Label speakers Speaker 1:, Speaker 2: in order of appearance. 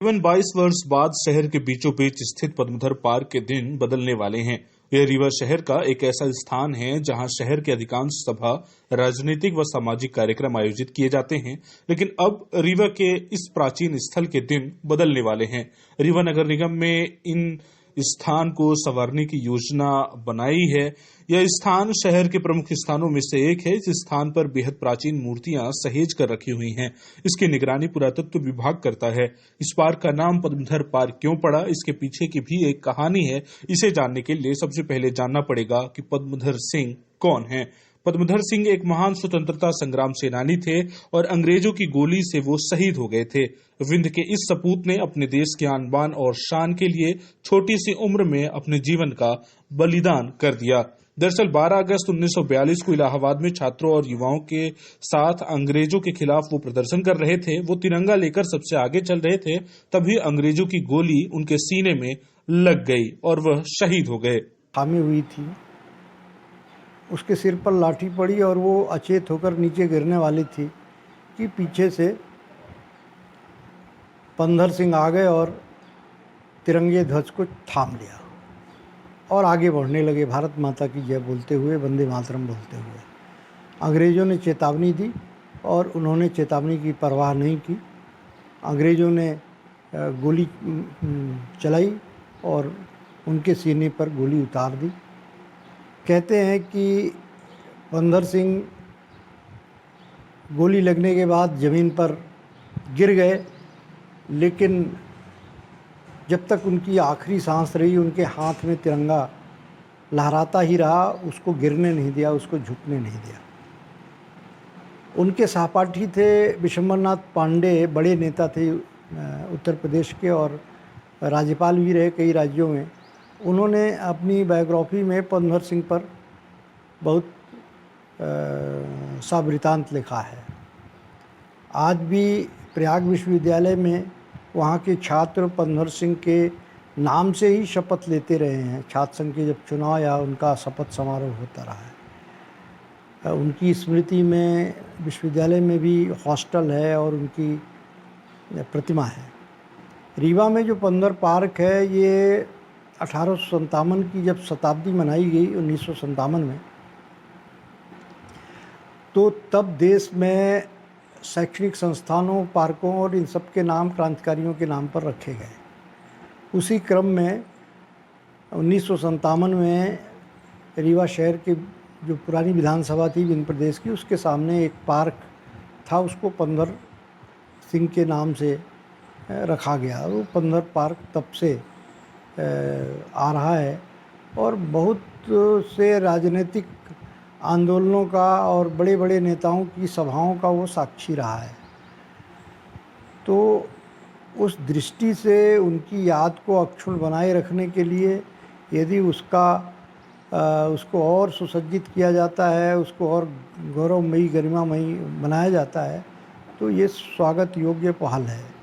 Speaker 1: तकरीबन 22 वर्ष बाद शहर के बीचों बीच स्थित पद्मधर पार्क के दिन बदलने वाले हैं। यह रीवा शहर का एक ऐसा स्थान है जहां शहर के अधिकांश सभा, राजनीतिक व सामाजिक कार्यक्रम आयोजित किए जाते हैं, लेकिन अब रीवा के इस प्राचीन स्थल के दिन बदलने वाले हैं। रीवा नगर निगम में इन स्थान को संवारने की योजना बनाई है। यह स्थान शहर के प्रमुख स्थानों में से एक है, जिस स्थान पर बेहद प्राचीन मूर्तियां सहेज कर रखी हुई हैं। इसकी निगरानी पुरातत्व विभाग करता है। इस पार्क का नाम पद्मधर पार्क क्यों पड़ा, इसके पीछे की भी एक कहानी है। इसे जानने के लिए सबसे पहले जानना पड़ेगा कि पद्मधर सिंह कौन है। पद्मधर सिंह एक महान स्वतंत्रता संग्राम सेनानी थे और अंग्रेजों की गोली से वो शहीद हो गए थे। विंध्य के इस सपूत ने अपने देश के आन बान और शान के लिए छोटी सी उम्र में अपने जीवन का बलिदान कर दिया। दरअसल 12 अगस्त 1942 को इलाहाबाद में छात्रों और युवाओं के साथ अंग्रेजों के खिलाफ वो प्रदर्शन कर रहे थे। वो तिरंगा लेकर सबसे आगे चल रहे थे, तभी अंग्रेजों की गोली उनके सीने में लग गई और वह शहीद हो गए।
Speaker 2: खामी हुई थी, उसके सिर पर लाठी पड़ी और वो अचेत होकर नीचे गिरने वाली थी कि पीछे से पद्मधर सिंह आ गए और तिरंगे ध्वज को थाम लिया और आगे बढ़ने लगे, भारत माता की जय बोलते हुए, वंदे मातरम बोलते हुए। अंग्रेज़ों ने चेतावनी दी और उन्होंने चेतावनी की परवाह नहीं की। अंग्रेज़ों ने गोली चलाई और उनके सीने पर गोली उतार दी। कहते हैं कि पद्मधर सिंह गोली लगने के बाद ज़मीन पर गिर गए, लेकिन जब तक उनकी आखिरी सांस रही उनके हाथ में तिरंगा लहराता ही रहा, उसको गिरने नहीं दिया, उसको झुकने नहीं दिया। उनके सहपाठी थे विशंबरनाथ पांडे, बड़े नेता थे उत्तर प्रदेश के और राज्यपाल भी रहे कई राज्यों में। उन्होंने अपनी बायोग्राफी में पद्मधर सिंह पर बहुत सा वृतांत लिखा है। आज भी प्रयाग विश्वविद्यालय में वहाँ के छात्र पद्मधर सिंह के नाम से ही शपथ लेते रहे हैं। छात्र संघ के जब चुनाव या उनका शपथ समारोह होता रहा है। उनकी स्मृति में विश्वविद्यालय में भी हॉस्टल है और उनकी प्रतिमा है। रीवा में जो पद्मधर पार्क है, ये 1857 की जब शताब्दी मनाई गई 1957 में, तो तब देश में शैक्षणिक संस्थानों, पार्कों और इन सब के नाम क्रांतिकारियों के नाम पर रखे गए। उसी क्रम में 1957 में रीवा शहर के जो पुरानी विधानसभा थी विंध्य प्रदेश की, उसके सामने एक पार्क था, उसको पद्मधर सिंह के नाम से रखा गया। वो पद्मधर पार्क तब से आ रहा है और बहुत से राजनीतिक आंदोलनों का और बड़े बड़े नेताओं की सभाओं का वो साक्षी रहा है। तो उस दृष्टि से उनकी याद को अक्षुण्ण बनाए रखने के लिए यदि उसको और सुसज्जित किया जाता है, उसको और गौरवमयी, गरिमामयी बनाया जाता है, तो ये स्वागत योग्य पहल है।